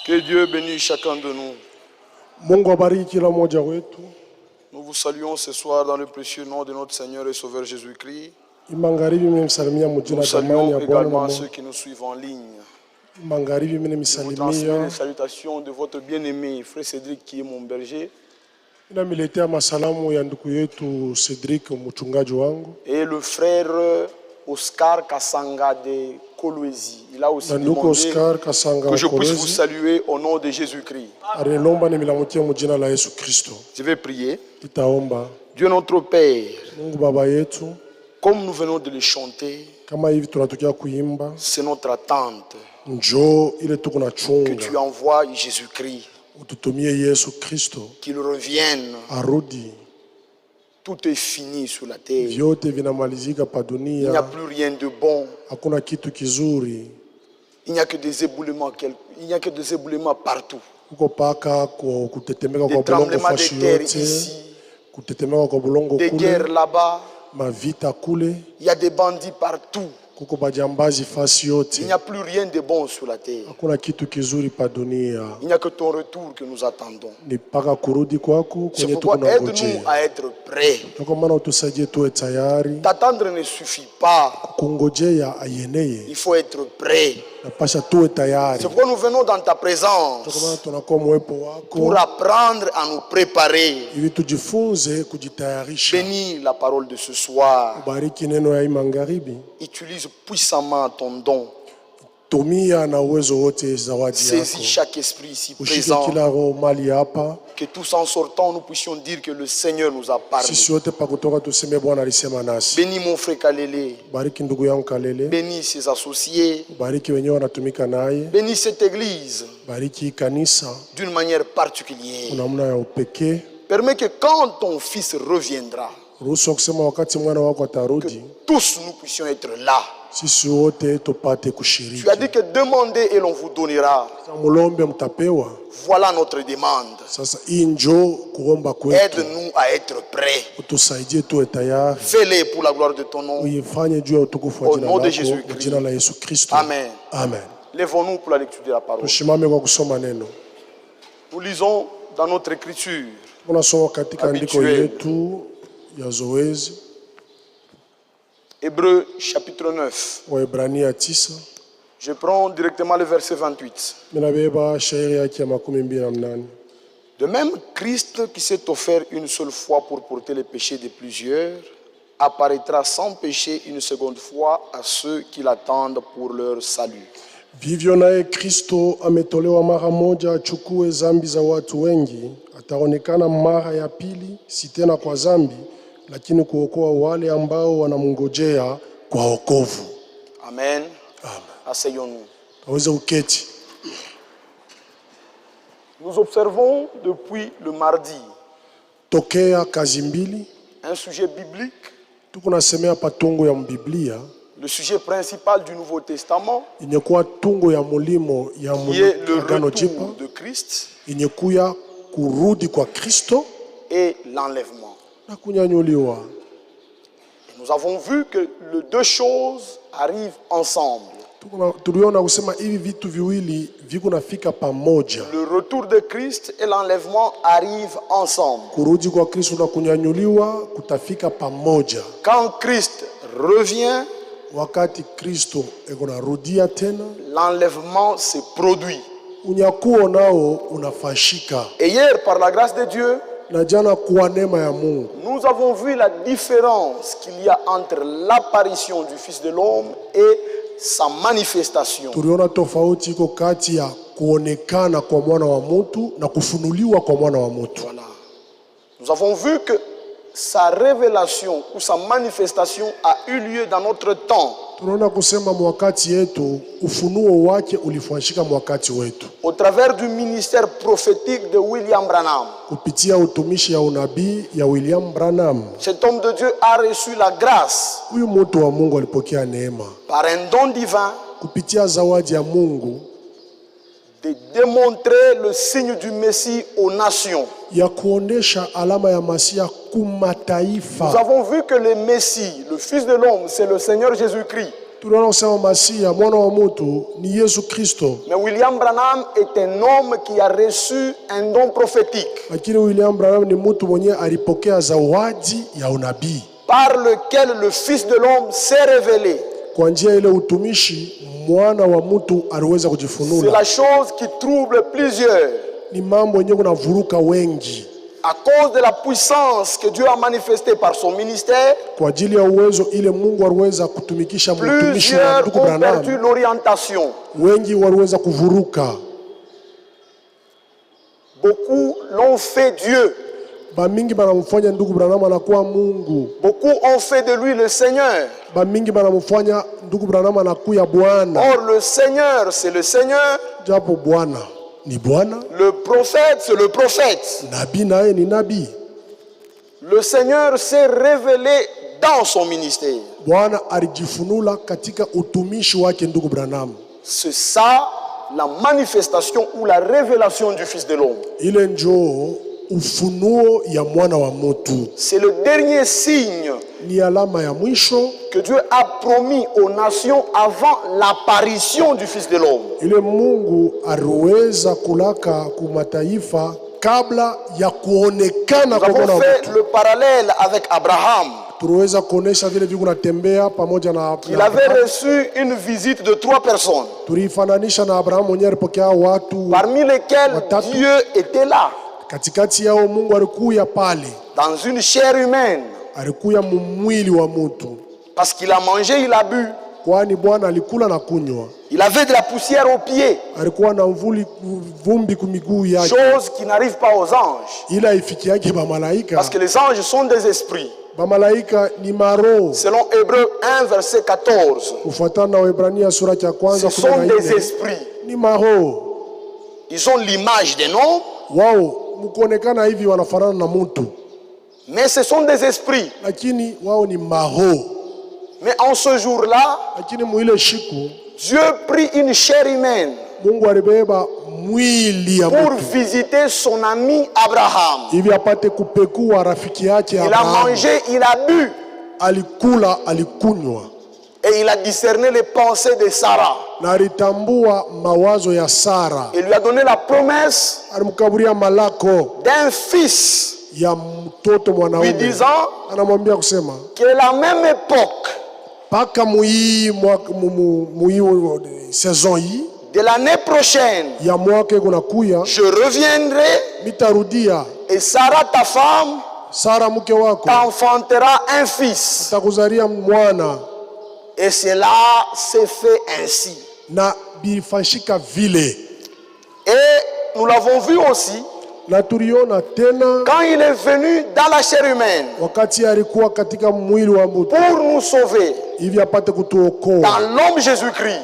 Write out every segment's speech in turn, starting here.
Que Dieu bénisse chacun de nous. Mungu abariki kila mmoja wetu. Nous vous saluons ce soir dans le précieux nom de notre Seigneur et Sauveur Jésus-Christ. Nous saluons également ceux qui nous suivent en ligne. Nous transmettons les salutations de votre bien-aimé frère Cédric qui est mon berger. Et le frère Oscar Kasanga de Kolwezi. Il a aussi demandé que je puisse vous saluer au nom de Jésus-Christ. Je vais prier. Dieu notre Père, comme nous venons de le chanter, c'est notre attente que tu envoies Jésus-Christ, qu'il revienne. Tout est fini sur la terre. Il n'y a plus rien de bon. Il n'y a que des éboulements, partout. Des tremblements de terre ici. Des guerres là-bas. Il y a des bandits partout. Il n'y a plus rien de bon sur la terre. Il n'y a que ton retour que nous attendons. C'est pourquoi aide-nous à être prêts. T'attendre ne suffit pas. Il faut être prêt. C'est pourquoi nous venons dans ta présence pour apprendre à nous préparer. Bénis la parole de ce soir. Utilise puissamment ton don. Saisis chaque esprit ici présent. Que tous en sortant, nous puissions dire que le Seigneur nous a parlé. Bénis mon frère Kalele. Bénis ses associés. Bénis cette église d'une manière particulière. Permets que quand ton fils reviendra, que tous nous puissions être là. Tu as dit que demandez et l'on vous donnera. Voilà notre demande. Aide-nous à être prêts. Fais-les pour la gloire de ton nom. Au nom de Jésus-Christ. Amen. Lèvons-nous pour la lecture de la parole. Nous lisons dans notre écriture habituelle. Hébreux chapitre 9. Je prends directement le verset 28. De même, Christ qui s'est offert une seule fois pour porter les péchés de plusieurs, apparaîtra sans péché une seconde fois à ceux qui l'attendent pour leur salut. Vivyo naye Kristo ametolewa mara moja achukue zambi za watu wengi, ataonekana mara ya pili, si tena kwa zambi, lakini kuokoa wale ambao wanamngojea kwa wokovu. Amen. Asseyons-nous. Nous observons depuis le mardi un sujet biblique. Le sujet principal du Nouveau Testament, qui est le retour de Christ et l'enlèvement. Nous avons vu que les deux choses arrivent ensemble. Le retour de Christ et l'enlèvement arrivent ensemble. Quand Christ revient, l'enlèvement se produit. Et hier, par la grâce de Dieu, nous avons vu la différence qu'il y a entre l'apparition du Fils de l'homme et sa manifestation. Voilà. Nous avons vu que sa révélation ou sa manifestation a eu lieu dans notre temps. Au travers du ministère prophétique de William Branham. Cet homme de Dieu a reçu la grâce par un don divin de démontrer le signe du Messie aux nations. Nous avons vu que le Messie, le Fils de l'homme, c'est le Seigneur Jésus-Christ. Mais William Branham est un homme qui a reçu un don prophétique. Par lequel le Fils de l'homme s'est révélé. C'est la chose qui trouble plusieurs. À cause de la puissance que Dieu a manifestée par son ministère, plusieurs ont perdu l'orientation. Beaucoup l'ont fait Dieu. Beaucoup ont fait de lui le Seigneur. Or le Seigneur, c'est le Seigneur. Le prophète, c'est le prophète. Le Seigneur s'est révélé dans son ministère. C'est ça la manifestation ou la révélation du Fils de l'homme. C'est le dernier signe que Dieu a promis aux nations avant l'apparition du Fils de l'homme. Nous avons fait le parallèle avec Abraham. Il avait reçu une visite de 3 personnes, parmi lesquelles Dieu était là, dans une chair humaine, parce qu'il a mangé, il a bu. Il avait de la poussière aux pieds, chose qui n'arrive pas aux anges, parce que les anges sont des esprits. Selon Hébreux 1 verset 14, ce sont des esprits. Ils ont l'image d'un homme, mais ce sont des esprits. Mais en ce jour-là, Dieu prit une chair humaine pour visiter son ami Abraham. Il a mangé, il a bu. Et il a discerné les pensées de Sarah. Il lui a donné la promesse d'un fils, lui disant que la même époque de l'année prochaine, je reviendrai et Sarah, ta femme, t'enfantera un fils. Et cela s'est fait ainsi. Et nous l'avons vu aussi quand il est venu dans la chair humaine pour nous sauver dans l'homme Jésus-Christ,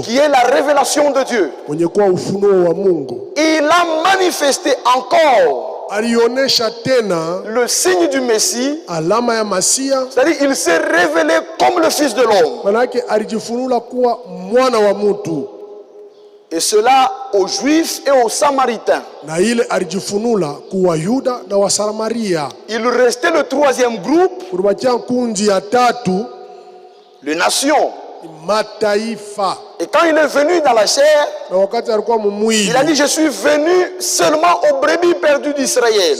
qui est la révélation de Dieu. Il a manifesté encore le signe du Messie, c'est-à-dire il s'est révélé comme le Fils de l'homme. Et cela aux Juifs et aux Samaritains. Il restait le 3e groupe, les nations. Et quand il est venu dans la chair, il a dit: je suis venu seulement aux brebis perdues d'Israël.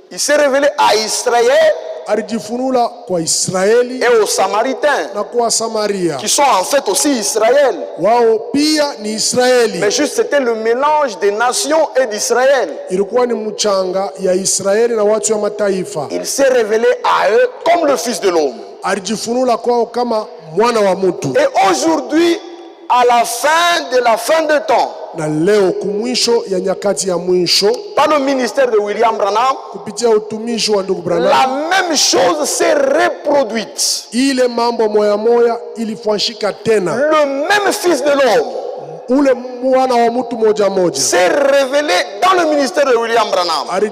Il s'est révélé à Israël et aux Samaritains, qui sont en fait aussi Israël. Mais juste c'était le mélange des nations et d'Israël. Il s'est révélé à eux comme le Fils de l'homme. Et aujourd'hui, à la fin de temps, par le ministère de William Branham, la même chose s'est reproduite. Le même Fils de l'homme s'est révélé dans le ministère de William Branham. Les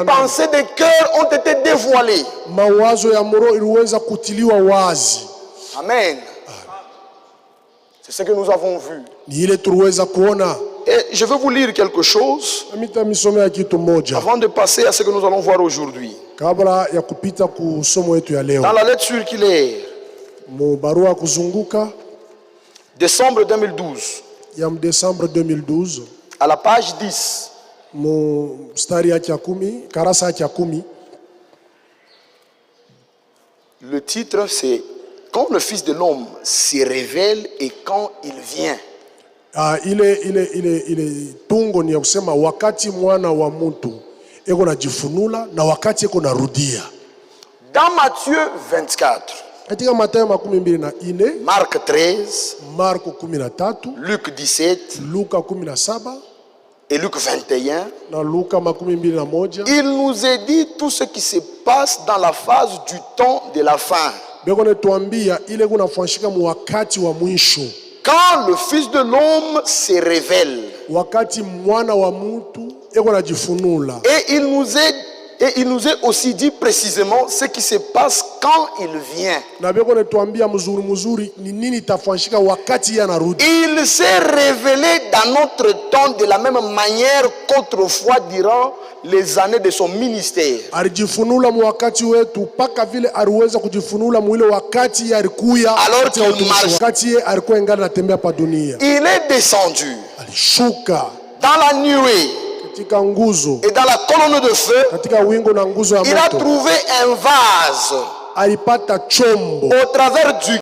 pensées des cœurs ont été dévoilées. Amen. C'est ce que nous avons vu. Et je vais vous lire quelque chose avant de passer à ce que nous allons voir aujourd'hui. Dans la lettre circulaire, décembre 2012, à la page 10, le titre c'est « Quand le Fils de l'homme se révèle et quand il vient ». Tungo ni ya kusema wakati mwana wa mtu eko najifunula na wakati eko narudia. Dans Matthieu 24, katika Mathayo 24, Marc 13, Marko 13, Luc 17, Luka 17 et Luc 21, na Luka 21, il nous est dit tout ce qui se passe dans la phase du temps de la fin. Beko netuambia ile kunafanyika mu wakati wa mwisho. Quand le Fils de l'homme se révèle, et il nous est aussi dit précisément ce qui se passe quand il vient. Il s'est révélé dans notre temps de la même manière qu'autrefois durant les années de son ministère. Alors qu'il marche, il est descendu dans la nuée et dans la colonne de feu. Il a trouvé un vase au travers duquel